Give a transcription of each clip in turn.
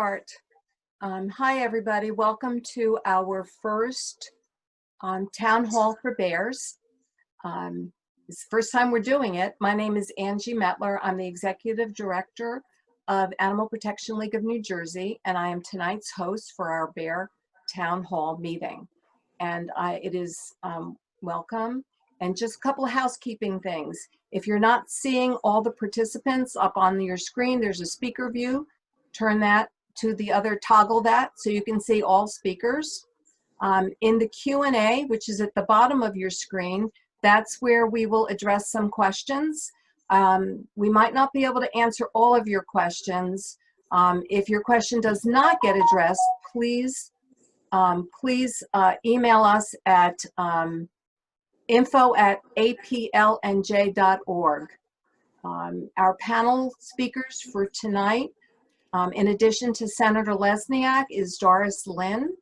start. Hi, everybody. Welcome to our first town hall for bears. It's the first time we're doing it. My name is Angie Metler. I'm the Executive Director of Animal Protection League of New Jersey, and I am tonight's host for our bear town hall meeting. And it is welcome. And just a couple of housekeeping things. If you're not seeing all the participants up on your screen, there's a speaker view. Turn that to the other, toggle that so you can see all speakers. In the Q&A, which is at the bottom of your screen, that's where we will address some questions. We might not be able to answer all of your questions. If your question does not get addressed, please email us at info@aplnj.org. Our panel speakers for tonight, in addition to Senator Lesniak, is Doris Lynn,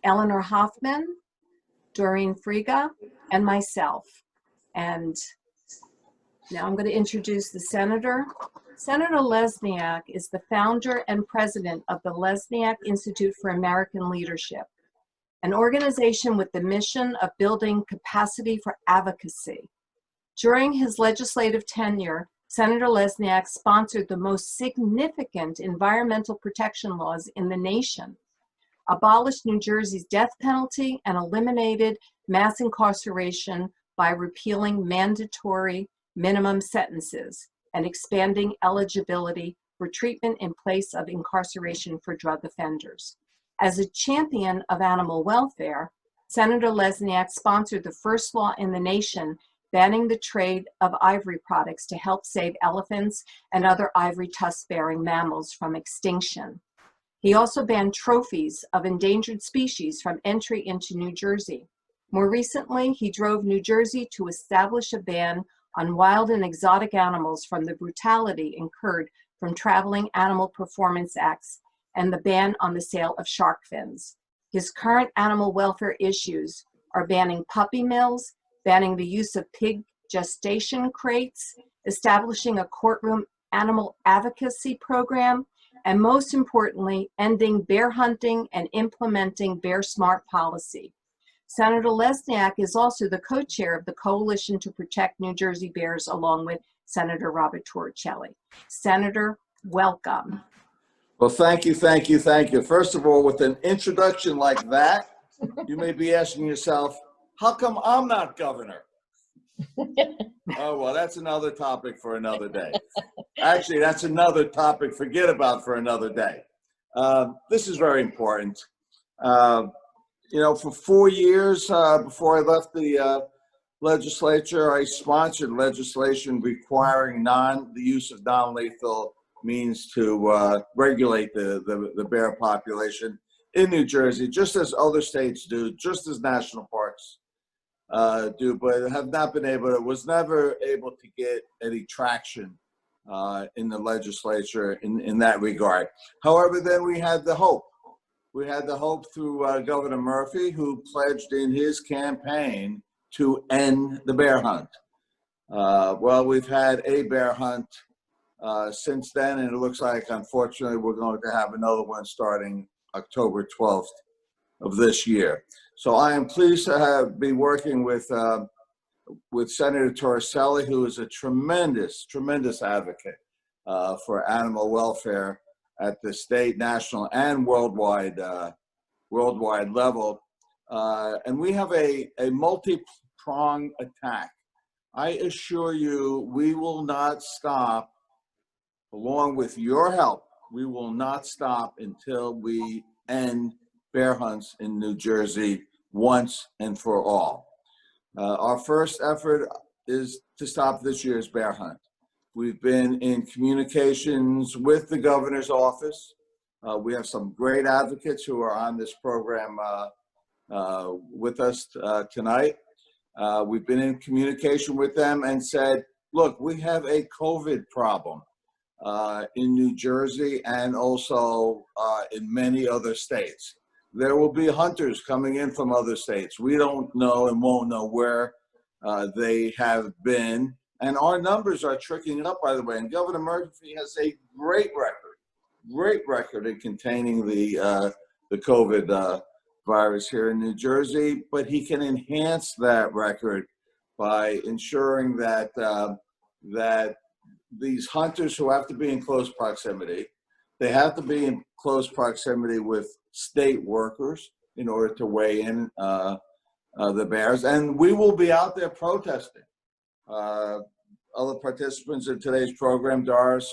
Eleanor Hoffman, Doreen Friga, and myself. And now I'm going to introduce the senator. Senator Lesniak is the founder and president of the Lesniak Institute for American Leadership, an organization with the mission of building capacity for advocacy. During his legislative tenure, Senator Lesniak sponsored the most significant environmental protection laws in the nation, abolished New Jersey's death penalty, and eliminated mass incarceration by repealing mandatory minimum sentences and expanding eligibility for treatment in place of incarceration for drug offenders. As a champion of animal welfare, Senator Lesniak sponsored the first law in the nation banning the trade of ivory products to help save elephants and other ivory tusk-bearing mammals from extinction. He also banned trophies of endangered species from entry into New Jersey. More recently, he drove New Jersey to establish a ban on wild and exotic animals from the brutality incurred from traveling animal performance acts and the ban on the sale of shark fins. His current animal welfare issues are banning puppy mills, banning the use of pig gestation crates, establishing a courtroom animal advocacy program, and most importantly, ending bear hunting and implementing Bear Smart policy. Senator Lesniak is also the co-chair of the Coalition to Protect New Jersey Bears, along with Senator Robert Torricelli. Senator, welcome. Well, thank you. First of all, with an introduction like that, you may be asking yourself, how come I'm not governor? Oh, well, that's another topic for another day. Actually, that's another topic forget about for another day. This is very important. You know, for 4 years before I left the legislature, I sponsored legislation requiring the use of non-lethal means to regulate the bear population in New Jersey, just as other states do, just as national parks do, but have not been able to, was never able to get any traction in the legislature in that regard. However, then we had the hope. We had the hope through Governor Murphy, who pledged in his campaign to end the bear hunt. Well, we've had a bear hunt since then, and it looks like, unfortunately, we're going to have another one starting October 12th of this year. So I am pleased to be working with Senator Torricelli, who is a tremendous advocate for animal welfare at the state, national, and worldwide level. And we have a multi-pronged attack. I assure you, we will not stop. Along with your help, we will not stop until we end bear hunts in New Jersey once and for all. Our first effort is to stop this year's bear hunt. We've been in communications with the governor's office. We have some great advocates who are on this program with us tonight. We've been in communication with them and said, look, we have a COVID problem in New Jersey and also in many other states. There will be hunters coming in from other states. We don't know and won't know where they have been. And our numbers are tricking up, by the way. And Governor Murphy has a great record great record in containing the COVID virus here in New Jersey, but he can enhance that record by ensuring that that these hunters who have to be in close proximity, they have to be in close proximity with state workers in order to weigh in the bears. And we will be out there protesting. Other participants in today's program, Doris,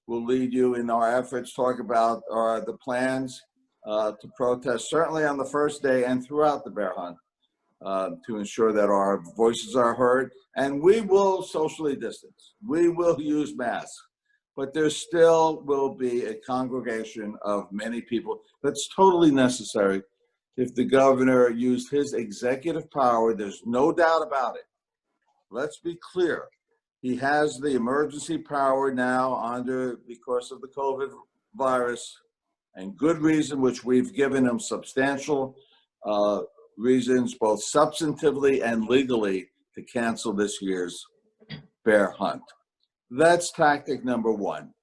will lead you in our efforts, talk about the plans to protest, certainly on the first day and throughout the bear hunt, to ensure that our voices are heard. And we will socially distance. We will use masks. But there still will be a congregation of many people that's totally necessary. If the governor used his executive power, there's no doubt about it. Let's be clear. He has the emergency power now because of the COVID virus, and good reason, which we've given him substantial reasons, both substantively and legally, to cancel this year's bear hunt. That's tactic number one.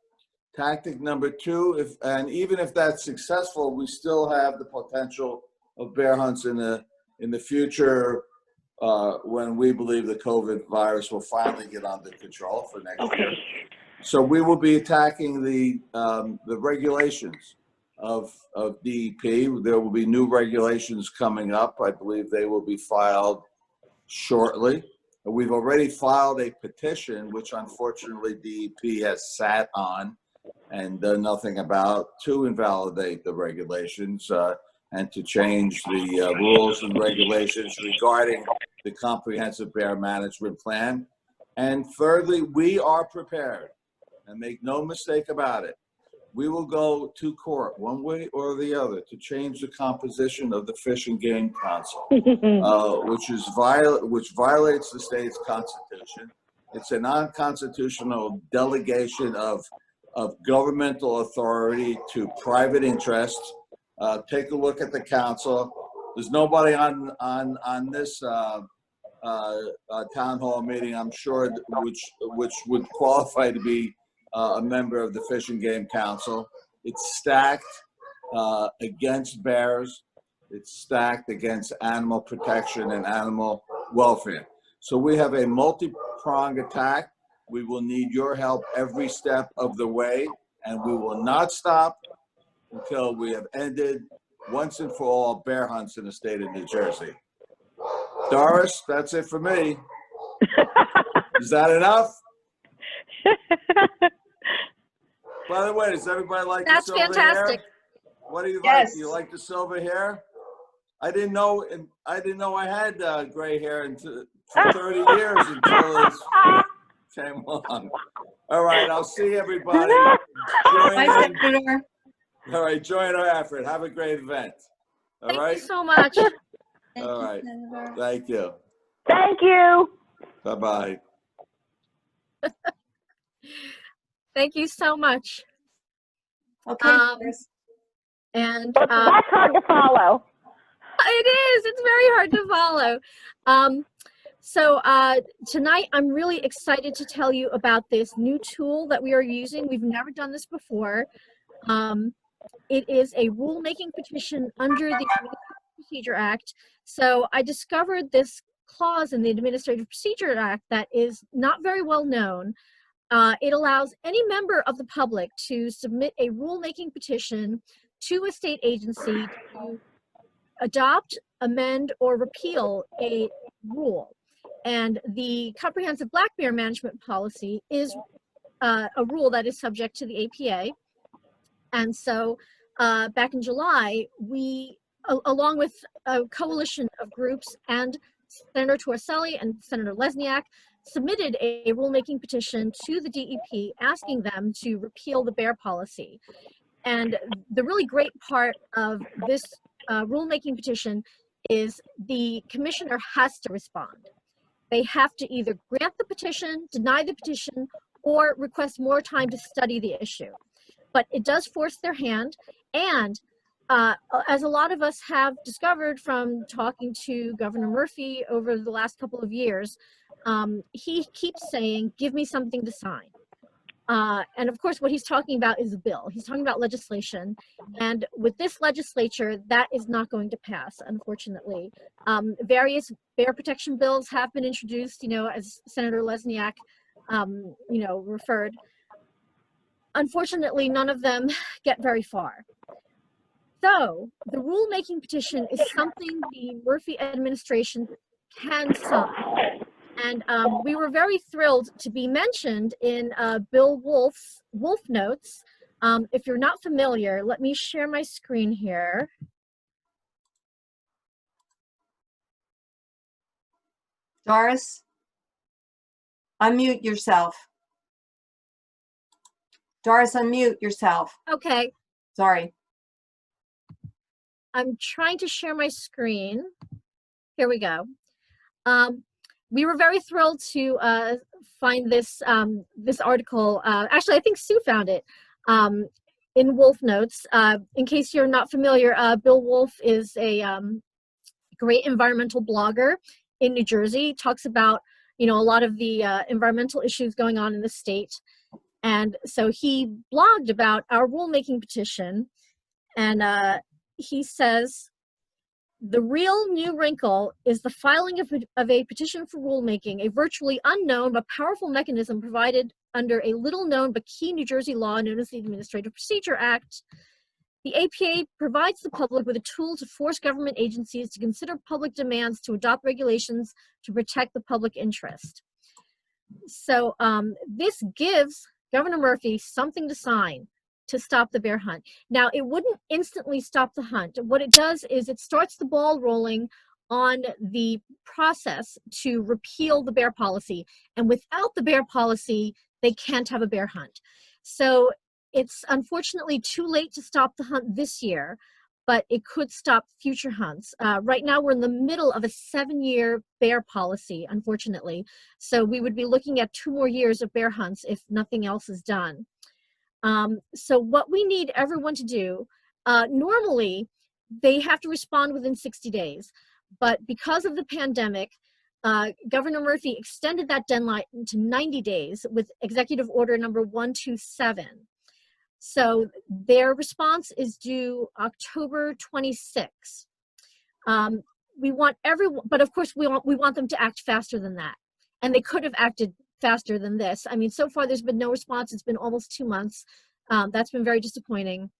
Tactic number two, even if that's successful, we still have the potential of bear hunts in the future when we believe the COVID virus will finally get under control for next year. So we will be attacking the regulations of DEP. There will be new regulations coming up. I believe they will be filed shortly. We've already filed a petition, which unfortunately DEP has sat on and done nothing about, to invalidate the regulations and to change the rules and regulations regarding the comprehensive bear management plan. And thirdly, we are prepared, and make no mistake about it. We will go to court one way or the other to change the composition of the Fish and Game Council, which violates the state's constitution. It's a non-constitutional delegation of governmental authority to private interests. Take a look at the council. There's nobody on this town hall meeting, I'm sure, which would qualify to be a member of the Fish and Game Council. It's stacked against bears. It's stacked against animal protection and animal welfare. So we have a multi-pronged attack. We will need your help every step of the way, and we will not stop until we have ended once and for all bear hunts in the state of New Jersey. Doris, that's it for me. Is that enough? By the way, does everybody like the silver fantastic. hair? What do you Yes. like? Do you like the silver hair? I didn't know I had gray hair for 30 years until it came along. All right, I'll see everybody. Bye, Senator. All right, join our effort. Have a great event. All Thank right. you so much. All right. Thank you. Thank you. Bye-bye. Thank you so much. Okay, Doris. And That's hard to follow. it is. It's very hard to follow. So tonight, I'm really excited to tell you about this new tool that we are using. We've never done this before. It is a rulemaking petition under the Administrative Procedure Act. So I discovered this clause in the Administrative Procedure Act that is not very well known. It allows any member of the public to submit a rulemaking petition to a state agency to adopt, amend, or repeal a rule. And the Comprehensive Black Bear Management Policy is a rule that is subject to the APA. And so back in July, we, along with a coalition of groups and Senator Torselli and Senator Lesniak, submitted a rulemaking petition to the DEP asking them to repeal the bear policy. And the really great part of this rulemaking petition is the commissioner has to respond. They have to either grant the petition, deny the petition, or request more time to study the issue. But it does force their hand. And as a lot of us have discovered from talking to Governor Murphy over the last couple of years, he keeps saying, give me something to sign. And of course, what he's talking about is a bill. He's talking about legislation. And with this legislature, that is not going to pass, unfortunately. Various bear protection bills have been introduced, as Senator Lesniak, referred. Unfortunately, none of them get very far. So the rulemaking petition is something the Murphy administration can sign. And we were very thrilled to be mentioned in Bill Wolf's Wolf Notes. If you're not familiar, let me share my screen here. Doris, unmute yourself. Doris, unmute yourself. Okay, Sorry. I'm trying to share my screen. Here we go. We were very thrilled to find this this article. Actually, I think Sue found it in Wolf Notes. In case you're not familiar, Bill Wolf is a great environmental blogger in New Jersey. Talks about a lot of the environmental issues going on in the state, and so he blogged about our rulemaking petition, and he says, the real new wrinkle is the filing of a petition for rulemaking, a virtually unknown but powerful mechanism provided under a little-known but key New Jersey law known as the Administrative Procedure Act. The APA provides the public with a tool to force government agencies to consider public demands to adopt regulations to protect the public interest. So this gives Governor Murphy something to sign to stop the bear hunt. Now, it wouldn't instantly stop the hunt. What it does is it starts the ball rolling on the process to repeal the bear policy. And without the bear policy, they can't have a bear hunt. So it's unfortunately too late to stop the hunt this year, but it could stop future hunts. Right now, we're in the middle of a 7-year bear policy, unfortunately. So we would be looking at 2 more years of bear hunts if nothing else is done. So what we need everyone to do, normally they have to respond within 60 days, but because of the pandemic, Governor Murphy extended that deadline to 90 days with Executive Order number 127. So their response is due October 26. We want everyone, but of course we want them to act faster than that. And they could have acted faster than this. I mean, so far there's been no response. It's been almost 2 months. That's been very disappointing.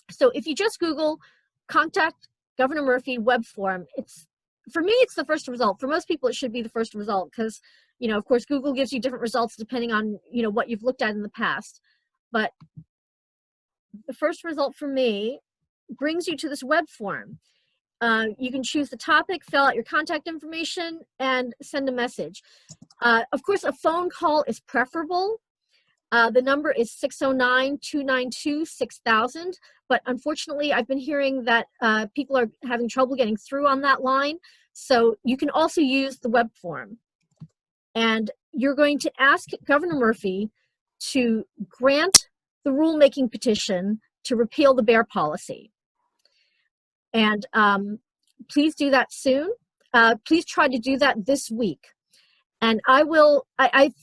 So if you just Google contact Governor Murphy web form, for me, it's the first result. For most people, it should be the first result because, of course, Google gives you different results depending on, what you've looked at in the past. But the first result for me brings you to this web form. You can choose the topic, fill out your contact information, and send a message. Of course, a phone call is preferable. The number is 609-292-6000, but unfortunately, I've been hearing that people are having trouble getting through on that line, so you can also use the web form. And you're going to ask Governor Murphy to grant the rulemaking petition to repeal the bear policy. And please do that soon. Please try to do that this week. And I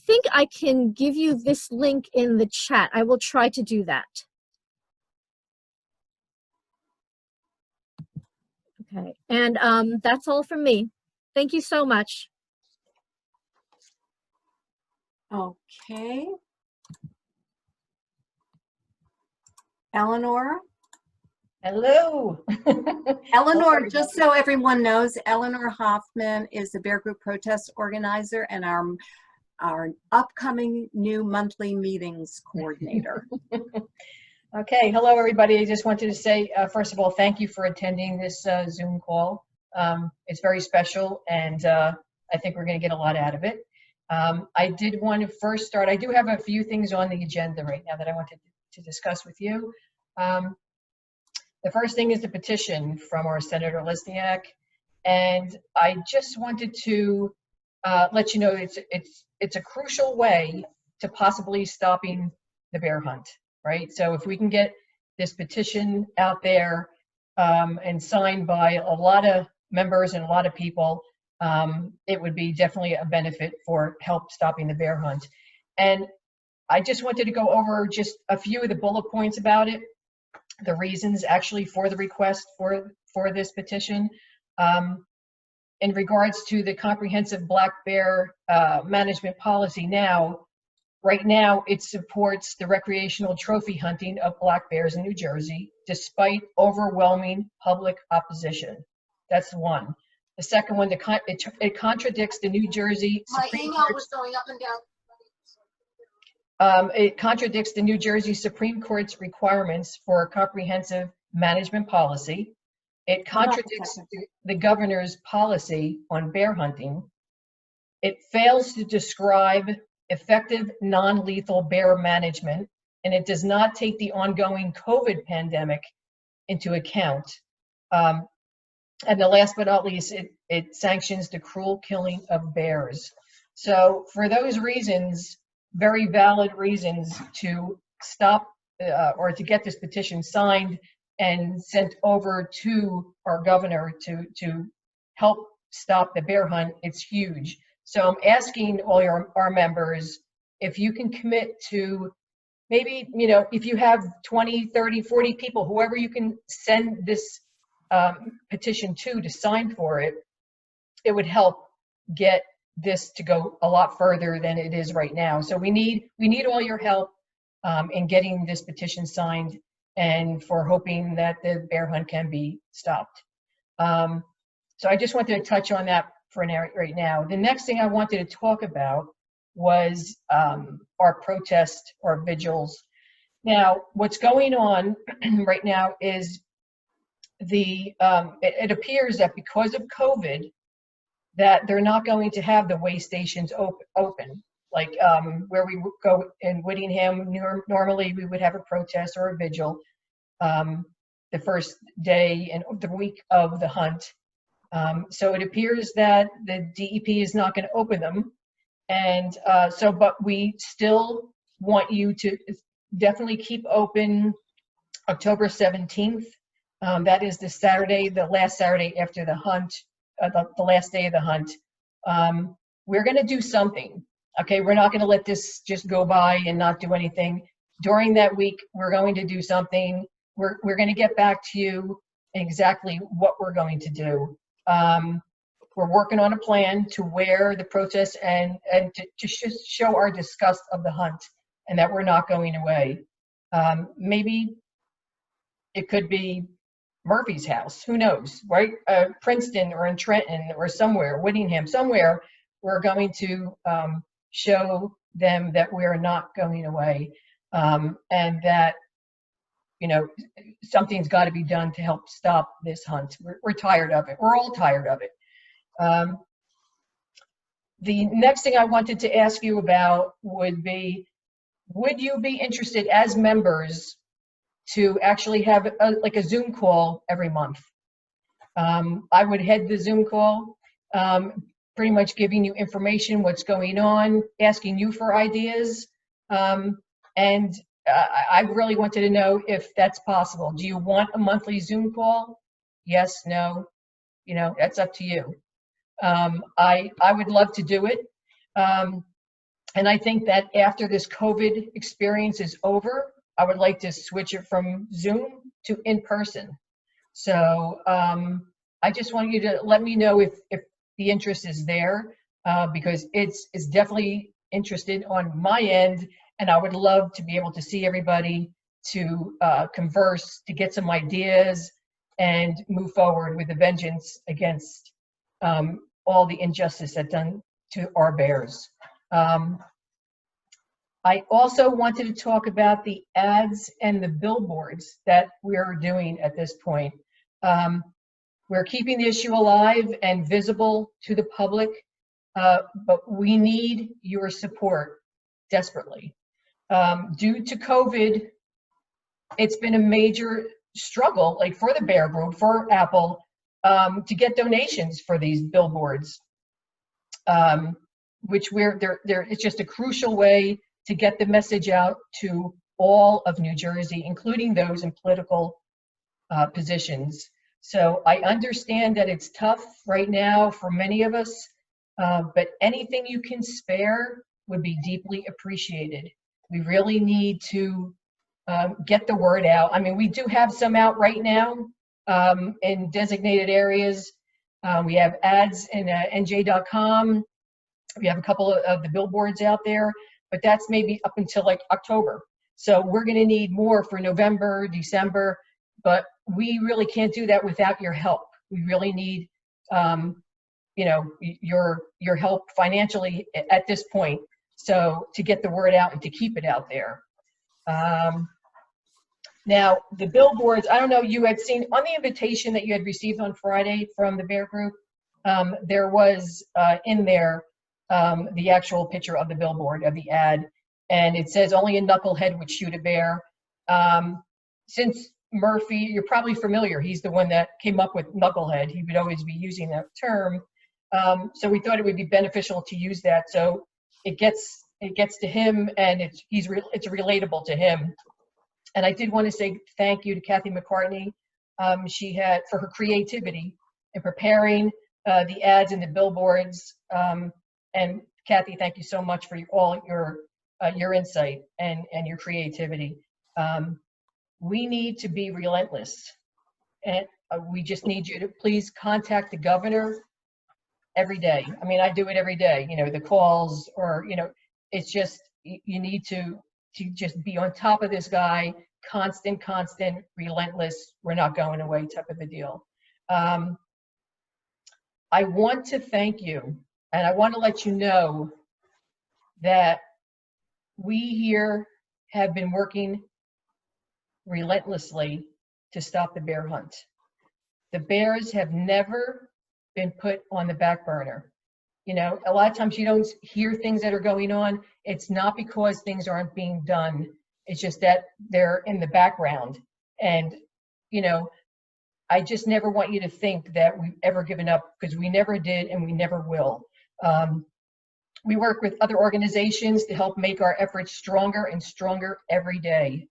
think I can give you this link in the chat. I will try to do that. Okay, and that's all from me. Thank you so much. Okay. Eleanor? Hello. Eleanor, just so everyone knows, Eleanor Hoffman is the Bear Group protest organizer and our upcoming new monthly meetings coordinator. Okay, hello everybody. I just wanted to say, first of all, thank you for attending this Zoom call. It's very special and I think we're going to get a lot out of it. I did want to first start, I do have a few things on the agenda right now that I wanted to discuss with you. The first thing is the petition from our Senator Lesniak, and I just wanted to let you know it's a crucial way to possibly stopping the bear hunt, right? So if we can get this petition out there and signed by a lot of members and a lot of people, it would be definitely a benefit for help stopping the bear hunt. And I just wanted to go over just a few of the bullet points about it, the reasons actually for the request for this petition. In regards to the comprehensive black bear management policy right now it supports the recreational trophy hunting of black bears in New Jersey, despite overwhelming public opposition. That's one. The second one, it contradicts the New Jersey Supreme Court. was going up and down. It contradicts the New Jersey Supreme Court's requirements for a comprehensive management policy. It contradicts the governor's policy on bear hunting. It fails to describe effective non-lethal bear management, and it does not take the ongoing COVID pandemic into account. And the last but not least, it sanctions the cruel killing of bears. So for those reasons, very valid reasons to stop or to get this petition signed and sent over to our governor to help stop the bear hunt, it's huge. So I'm asking all our members, if you can commit to maybe, if you have 20, 30, 40 people, whoever you can send this petition to sign for it, it would help get this to go a lot further than it is right now. So we need all your help in getting this petition signed and for hoping that the bear hunt can be stopped. So I just wanted to touch on that for right now. The next thing I wanted to talk about was our protest, our vigils. Now, what's going on right now is it appears that because of COVID, that they're not going to have the way stations open. Like where we go in Whittingham, normally we would have a protest or a vigil the first day and the week of the hunt. So it appears that the DEP is not going to open them. And but we still want you to definitely keep open October 17th. That is the Saturday, the last Saturday after the hunt, the last day of the hunt. We're going to do something. Okay, we're not going to let this just go by and not do anything. During that week, we're going to do something. We're going to get back to you exactly what we're going to do. We're working on a plan to wear the protest and to just show our disgust of the hunt and that we're not going away. Maybe it could be Murphy's house, who knows, right? Princeton or in Trenton or somewhere, Whittingham, somewhere, we're going to show them that we're not going away and that, something's got to be done to help stop this hunt. We're tired of it. We're all tired of it. The next thing I wanted to ask you about would be, would you be interested as members to actually have like a Zoom call every month? I would head the Zoom call, pretty much giving you information, what's going on, asking you for ideas. And I really wanted to know if that's possible. Do you want a monthly Zoom call? Yes, no, that's up to you. I would love to do it. And I think that after this COVID experience is over, I would like to switch it from Zoom to in person. So I just want you to let me know if the interest is there, because it's definitely interested on my end, and I would love to be able to see everybody, to converse, to get some ideas, and move forward with a vengeance against all the injustice that's done to our bears. I also wanted to talk about the ads and the billboards that we're doing at this point. We're keeping the issue alive and visible to the public, but we need your support desperately. Due to COVID, it's been a major struggle, like for the Bear Group, for Apple, to get donations for these billboards, which it's just a crucial way to get the message out to all of New Jersey, including those in political positions. So I understand that it's tough right now for many of us, but anything you can spare would be deeply appreciated. We really need to get the word out. I mean, we do have some out right now in designated areas. We have ads in nj.com. We have a couple of the billboards out there, but that's maybe up until like October. So we're going to need more for November, December, but we really can't do that without your help. We really need, you know, your help financially at this point. So to get the word out and to keep it out there. Now the billboards, I don't know, you had seen on the invitation that you had received on Friday from the Bear Group, there was in there the actual picture of the billboard, of the ad, and it says only a knucklehead would shoot a bear. Since Murphy, you're probably familiar, he's the one that came up with knucklehead. He would always be using that term. So we thought it would be beneficial to use that. So it gets to him, and it's relatable to him. And I did want to say thank you to Kathy McCartney. She had, for her creativity in preparing the ads and the billboards. And Kathy, thank you so much for all your insight and your creativity. We need to be relentless, and we just need you to please contact the governor every day. I mean, I do it every day, you know, the calls, or, you know, it's just, you need to just be on top of this guy, constant, relentless, we're not going away type of a deal. I want to thank you, and I want to let you know that we here have been working relentlessly to stop the bear hunt. The bears have never been put on the back burner. You know, a lot of times you don't hear things that are going on. It's not because things aren't being done. It's just that they're in the background. And, you know, I just never want you to think that we've ever given up, because we never did and we never will. We work with other organizations to help make our efforts stronger and stronger every day.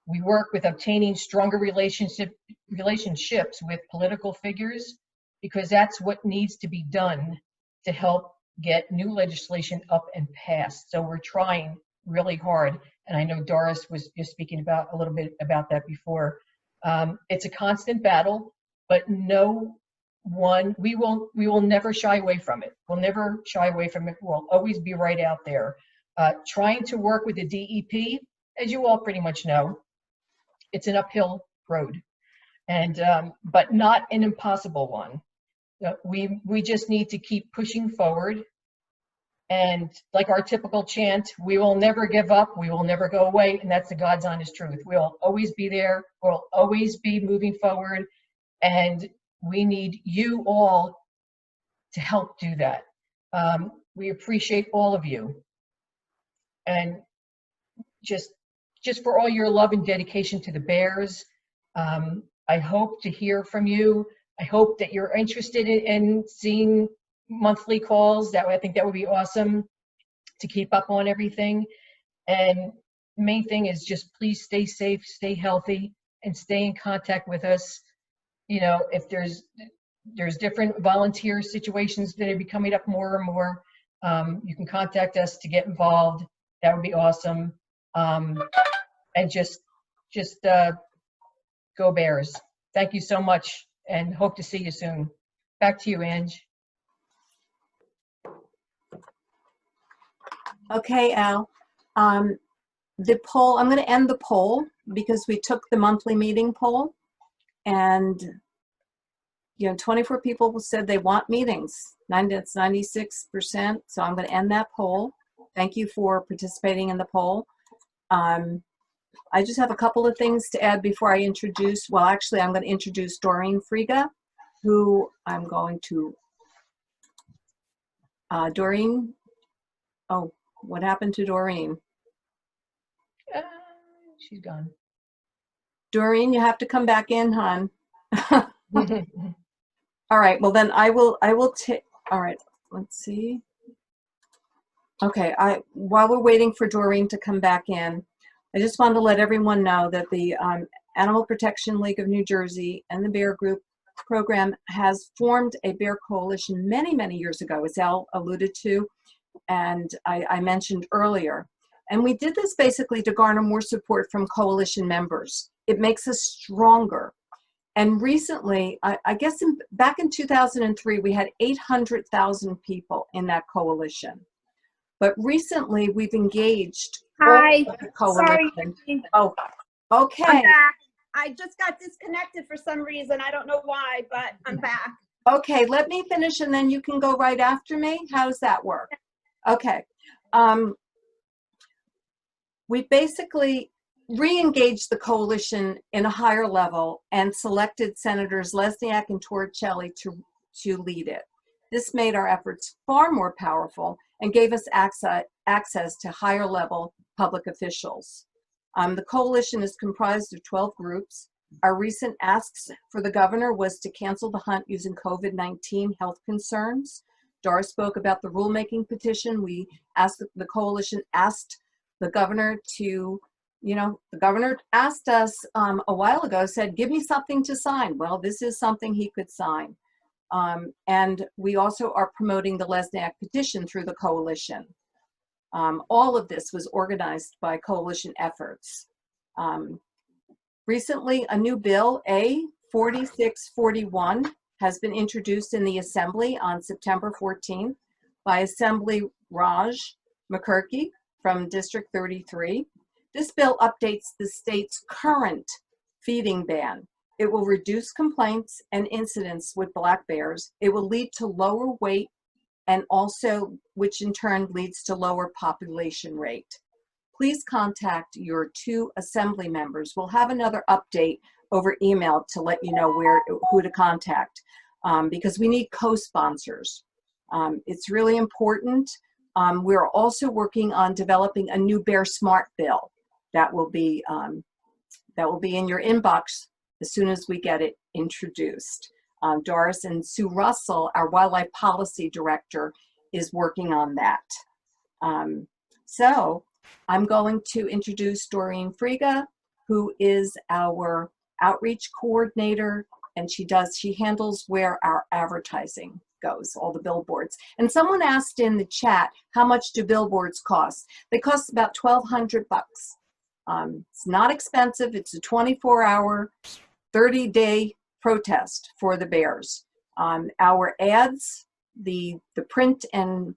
We work with obtaining stronger relationships with political figures, because that's what needs to be done to help get new legislation up and passed. So we're trying really hard. And I know Doris was just speaking about a little bit about that before. It's a constant battle, but we will never shy away from it. We'll never shy away from it. We'll always be right out there. Trying to work with the DEP, as you all pretty much know, it's an uphill road, and but not an impossible one. We just need to keep pushing forward, and like our typical chant, we will never give up, we will never go away, and that's the God's honest truth. We'll always be there, we'll always be moving forward, and we need you all to help do that. We appreciate all of you, and just for all your love and dedication to the Bears. I hope to hear from you. I hope that you're interested in seeing monthly calls. I think that would be awesome to keep up on everything. And the main thing is just please stay safe, stay healthy, and stay in contact with us. You know, if there's different volunteer situations that are be coming up more and more, you can contact us to get involved. That would be awesome. And just go Bears. Thank you so much, and hope to see you soon. Back to you, Ange. Okay, Al. The poll, I'm going to end the poll because we took the monthly meeting poll, and 24 people said they want meetings. That's 96%. So I'm going to end that poll. Thank you for participating in the poll. I just have a couple of things to add before I introduce, well, actually, I'm going to introduce Doreen Friga, who I'm going to, Doreen, oh, what happened to Doreen? She's gone. Doreen, you have to come back in, hon. All right, well then I will take, all right, let's see. Okay, while we're waiting for Doreen to come back in, I just wanted to let everyone know that the Animal Protection League of New Jersey and the Bear Group program has formed a bear coalition many, many years ago, as Al alluded to, and I mentioned earlier. And we did this basically to garner more support from coalition members. It makes us stronger. And recently, I guess back in 2003, we had 800,000 people in that coalition. But recently, we've engaged Hi. all of the Sorry. coalition. Oh, okay. I'm back. I just got disconnected for some reason. I don't know why, but I'm back. Okay, let me finish and then you can go right after me. How does that work? Okay. We basically re-engaged the coalition in a higher level and selected Senators Lesniak and Torricelli to lead it. This made our efforts far more powerful and gave us access to higher level public officials. The coalition is comprised of 12 groups. Our recent asks for the governor was to cancel the hunt using COVID-19 health concerns. Doris spoke about the rulemaking petition. We asked, the coalition asked the governor to, the governor asked us a while ago, said, give me something to sign. Well, this is something he could sign. And we also are promoting the Lesniak petition through the coalition. All of this was organized by coalition efforts. Recently, a new bill, A 4641, has been introduced in the Assembly on September 14th by Assembly Raj McCurkey from District 33. This bill updates the state's current feeding ban. It will reduce complaints and incidents with black bears. It will lead to lower weight and also, which in turn leads to lower population rate. Please contact your 2 assembly members. We'll have another update over email to let you know who to contact because we need co-sponsors. It's really important. We're also working on developing a new Bear Smart bill that will be in your inbox as soon as we get it introduced. Doris and Sue Russell, our Wildlife Policy Director, is working on that. So I'm going to introduce Doreen Friga, who is our outreach coordinator, and she handles where our advertising goes, all the billboards. And someone asked in the chat, how much do billboards cost? They cost about $1,200 bucks. It's not expensive. It's a 24-hour, 30-day protest for the bears. Our ads, the print and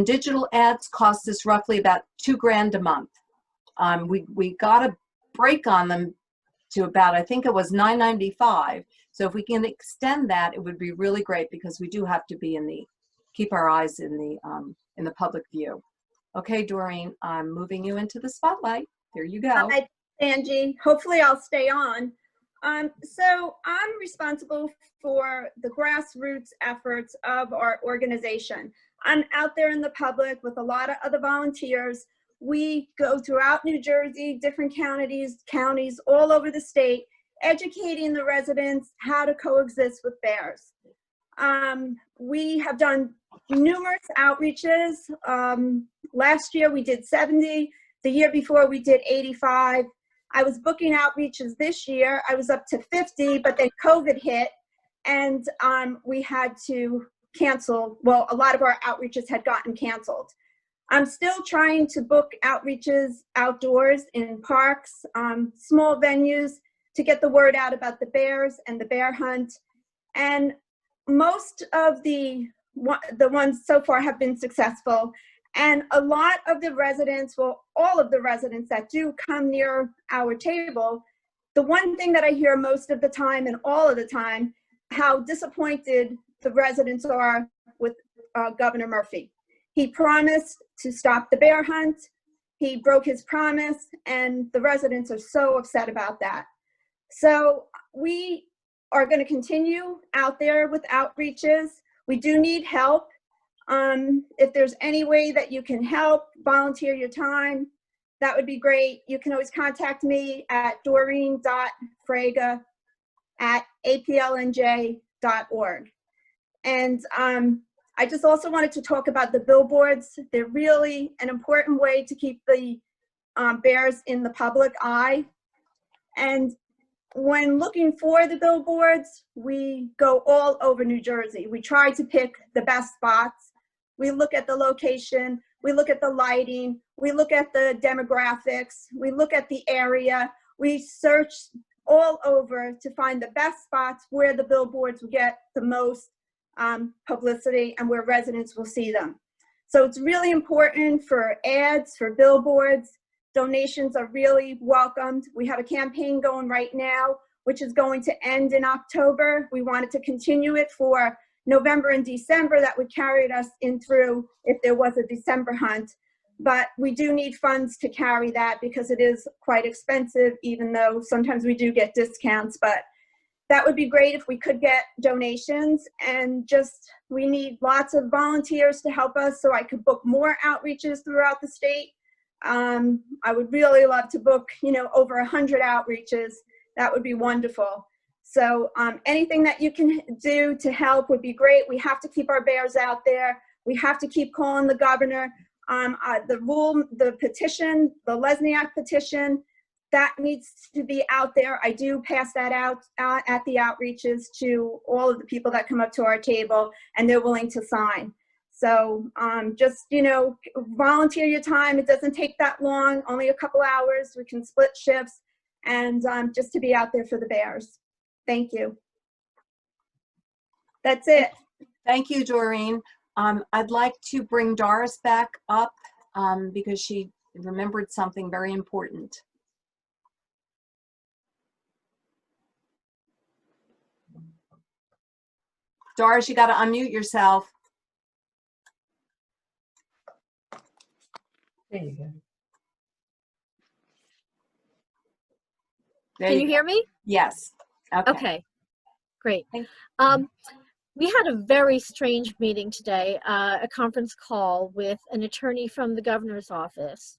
digital ads cost us roughly about $2,000 a month. We got a break on them to about, I think it was $9.95. So if we can extend that, it would be really great because we do have to be keep our eyes in the public view. Okay, Doreen, I'm moving you into the spotlight. There you go. Hi, Angie. Hopefully I'll stay on. So I'm responsible for the grassroots efforts of our organization. I'm out there in the public with a lot of other volunteers. We go throughout New Jersey, different counties all over the state, educating the residents how to coexist with bears. We have done numerous outreaches. Last year we did 70. The year before we did 85. I was booking outreaches this year. I was up to 50, but then COVID hit and we had to cancel. Well, a lot of our outreaches had gotten canceled. I'm still trying to book outreaches outdoors in parks, small venues to get the word out about the bears and the bear hunt. And most of the ones so far have been successful. And a lot of the residents, well, all of the residents that do come near our table, the one thing that I hear most of the time and all of the time, how disappointed the residents are with Governor Murphy. He promised to stop the bear hunt. He broke his promise, and the residents are so upset about that. So we are going to continue out there with outreaches. We do need help. If there's any way that you can help, volunteer your time, that would be great. You can always contact me at doreen.frega@aplnj.org. And I just also wanted to talk about the billboards. They're really an important way to keep the bears in the public eye. And when looking for the billboards, we go all over New Jersey. We try to pick the best spots. We look at the location, we look at the lighting, we look at the demographics, we look at the area, we search all over to find the best spots where the billboards will get the most publicity and where residents will see them. So it's really important for ads, for billboards. Donations are really welcomed. We have a campaign going right now, which is going to end in October. We wanted to continue it for November and December. That would carry us in through if there was a December hunt. But we do need funds to carry that because it is quite expensive, even though sometimes we do get discounts. But that would be great if we could get donations, and just we need lots of volunteers to help us so I could book more outreaches throughout the state. I would really love to book, over 100 outreaches. That would be wonderful. So anything that you can do to help would be great. We have to keep our bears out there. We have to keep calling the governor. The petition, the Lesniak petition, that needs to be out there. I do pass that out at the outreaches to all of the people that come up to our table, and they're willing to sign. So just, volunteer your time. It doesn't take that long, only a couple hours. We can split shifts, and just to be out there for the bears. Thank you. That's it. Thank you, Doreen. I'd like to bring Doris back up because she remembered something very important. Doris, you got to unmute yourself. There you go. There Can you go. hear me? Yes. Okay. Okay, great. Thank- We had a very strange meeting today, a conference call with an attorney from the governor's office.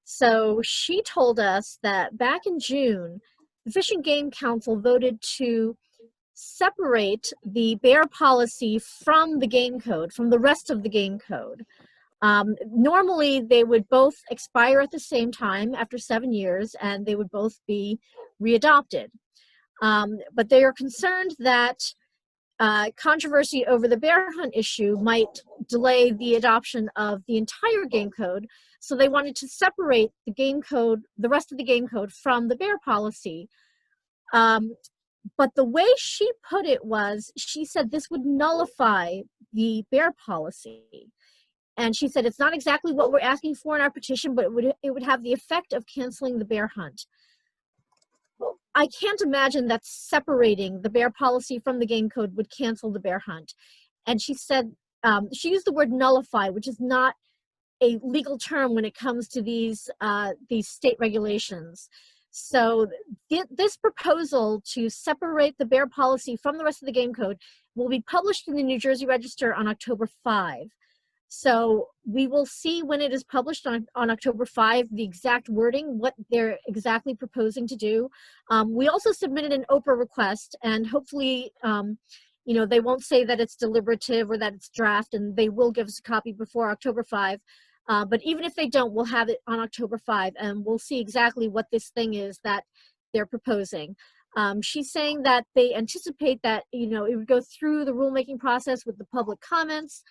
So she told us that back in June, the Fish and Game Council voted to separate the bear policy from the game code, from the rest of the game code. Normally, they would both expire at the same time after 7 years, and they would both be readopted. But they are concerned that controversy over the bear hunt issue might delay the adoption of the entire game code. So they wanted to separate the game code, the rest of the game code, from the bear policy. But the way she put it was, she said this would nullify the bear policy. And she said it's not exactly what we're asking for in our petition, but it would have the effect of canceling the bear hunt. I can't imagine that separating the bear policy from the game code would cancel the bear hunt. And she said, she used the word nullify, which is not a legal term when it comes to these state regulations. So this proposal to separate the bear policy from the rest of the game code will be published in the New Jersey Register on October 5. So we will see when it is published on October 5, the exact wording, what they're exactly proposing to do. We also submitted an Oprah request, and hopefully, they won't say that it's deliberative or that it's draft, and they will give us a copy before October 5. But even if they don't, we'll have it on October 5, and we'll see exactly what this thing is that they're proposing. She's saying that they anticipate that, it would go through the rulemaking process with the public comments,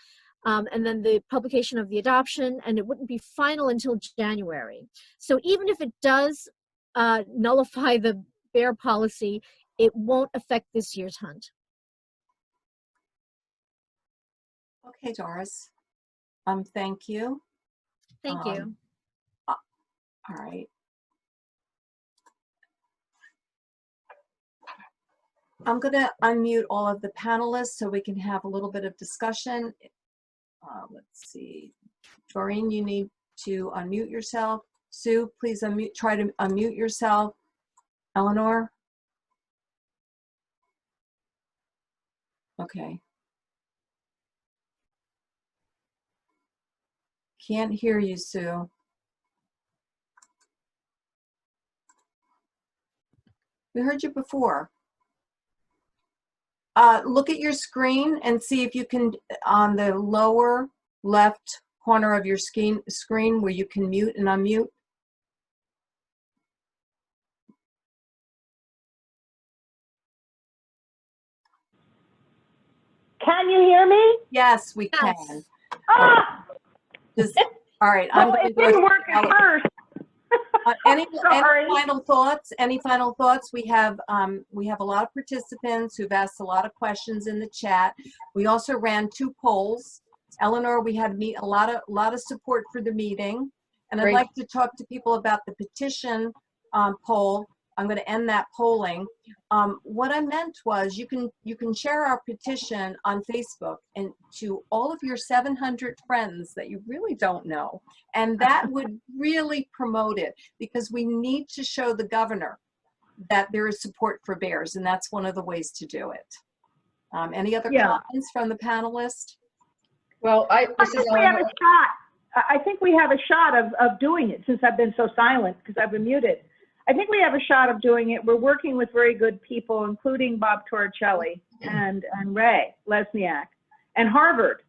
and then the publication of the adoption, and it wouldn't be final until January. So even if it does nullify the bear policy, it won't affect this year's hunt. Okay, Doris. Thank you. Thank you. All right. I'm going to unmute all of the panelists so we can have a little bit of discussion. Let's see. Doreen, you need to unmute yourself. Sue, please try to unmute yourself. Eleanor? Okay. Can't hear you, Sue. We heard you before. Look at your screen and see if you can, on the lower left corner of your screen where you can mute and unmute. Can you hear me? Yes, we Yes. can. Ah! All right, I'm Well, going to it go. didn't work at first. Any Sorry. final thoughts? Any final thoughts? We have a lot of participants who've asked a lot of questions in the chat. We also ran 2 polls. Eleanor, we had a lot of support for the meeting, and I'd Great. like to talk to people about the petition poll. I'm going to end that polling. What I meant was you can share our petition on Facebook and to all of your 700 friends that you really don't know, and that would really promote it, because we need to show the governor that there is support for bears, and that's one of the ways to do it. Any other comments from the panelists? Well, I this is think we have a Eleanor. shot. I think we have a shot of doing it, since I've been so silent because I've been muted. I think we have a shot of doing it. We're working with very good people, including Bob Torricelli and Ray Lesniak and Harvard.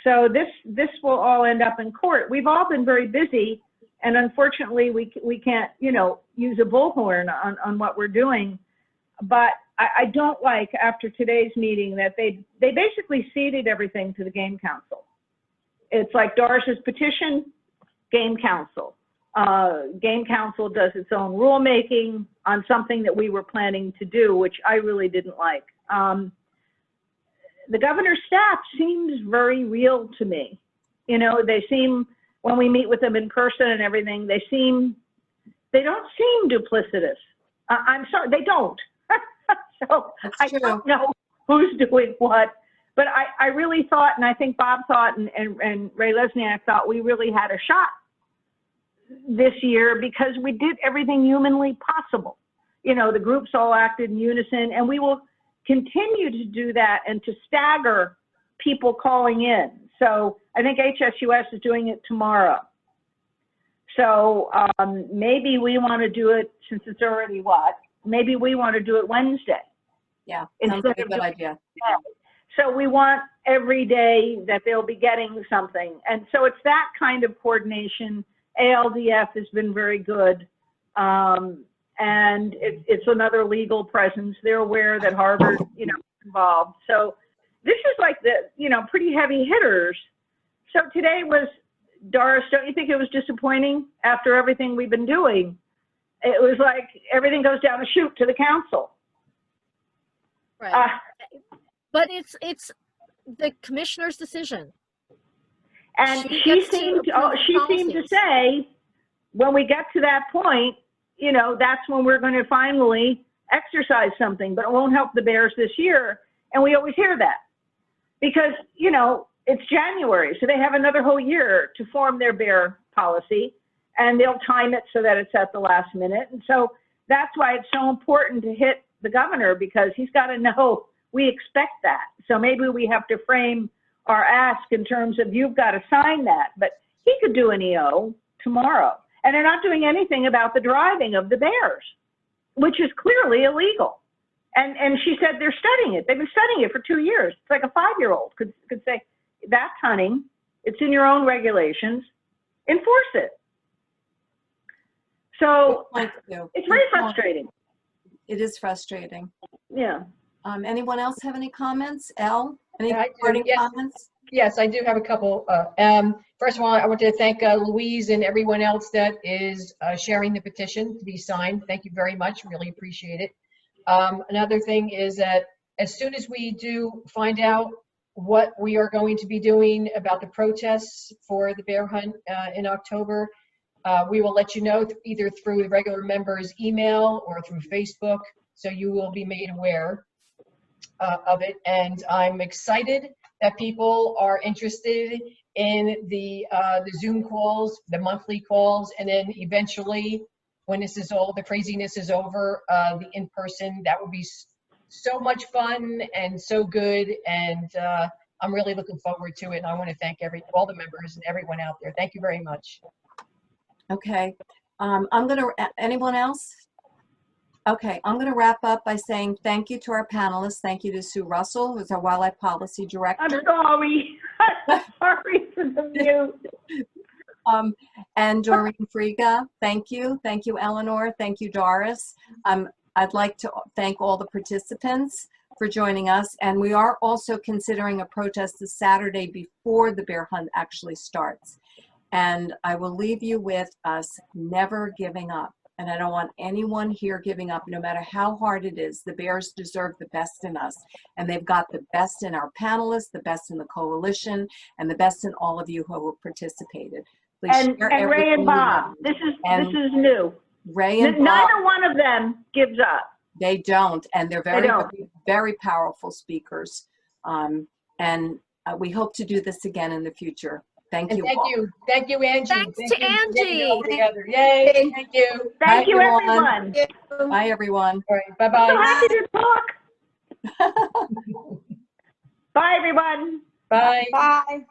So this will all end up in court. We've all been very busy, and unfortunately we can't, use a bullhorn on what we're doing. But I don't like, after today's meeting, that they basically ceded everything to the Game Council. It's like Doris's petition, Game Council. Game Council does its own rulemaking on something that we were planning to do, which I really didn't like. The governor's staff seems very real to me. They seem, when we meet with them in person and everything, they don't seem duplicitous. I'm sorry, they don't. So I don't know who's doing what, but I really thought, and I think Bob thought, and Ray Lesniak thought, we really had a shot this year because we did everything humanly possible. The groups all acted in unison, and we will continue to do that and to stagger people calling in. So I think HSUS is doing it tomorrow. So maybe we want to do it, since it's already maybe we want to do it Wednesday. Yeah, sounds like a good idea. So we want every day that they'll be getting something. And so it's that kind of coordination. ALDF has been very good. And it's another legal presence. They're aware that Harvard, is involved. So this is like the, pretty heavy hitters. So today was, Doris, don't you think it was disappointing after everything we've been doing? It was like everything goes down a chute to the council. Right. But it's the commissioner's decision. And she seemed to say, when we get to that point, that's when we're going to finally exercise something, but it won't help the bears this year. And we always hear that because, it's January, so they have another whole year to form their bear policy, and they'll time it so that it's at the last minute. And so that's why it's so important to hit the governor, because he's got to know we expect that. So maybe we have to frame our ask in terms of, you've got to sign that, but he could do an EO tomorrow. And they're not doing anything about the driving of the bears, which is clearly illegal. And she said they're studying it. They've been studying it for 2 years. It's like a 5-year-old could say, that's hunting. It's in your own regulations. Enforce it. So it's very frustrating. It is frustrating. Yeah. Anyone else have any comments? Elle, any I do, parting yes. comments? Yes, I do have a couple. First of all, I want to thank Louise and everyone else that is sharing the petition to be signed. Thank you very much. Really appreciate it. Another thing is that as soon as we do find out what we are going to be doing about the protests for the bear hunt in October, we will let you know either through the regular members' email or through Facebook, so you will be made aware of it. And I'm excited that people are interested in the Zoom calls, the monthly calls, and then eventually, when this is all, the craziness is over, the in-person. That will be so much fun and so good, and I'm really looking forward to it. And I want to thank all the members and everyone out there. Thank you very much. Okay, anyone else? Okay, I'm gonna wrap up by saying thank you to our panelists. Thank you to Sue Russell, who's our Wildlife Policy Director. I'm sorry. I'm sorry for the mute. And Doreen Friga, thank you. Thank you, Eleanor. Thank you, Doris. I'd like to thank all the participants for joining us. And we are also considering a protest this Saturday before the bear hunt actually starts. And I will leave you with us never giving up. And I don't want anyone here giving up, no matter how hard it is. The Bears deserve the best in us. And they've got the best in our panelists, the best in the coalition, and the best in all of you who have participated. Please And share Ray everything and you Bob, learned. this And is new. Ray and Bob, Neither one of them gives up. they don't, and they're very, don't. very, very powerful speakers. We hope to do this again in the future. Thank And you thank all. you. Thank you, Angie. Thanks Thank to you for getting it all Angie. together. Yay. Thank you. Thank you, everyone. everyone. Bye, everyone. All right. So Bye-bye. happy to talk. Bye, everyone. Bye. Bye.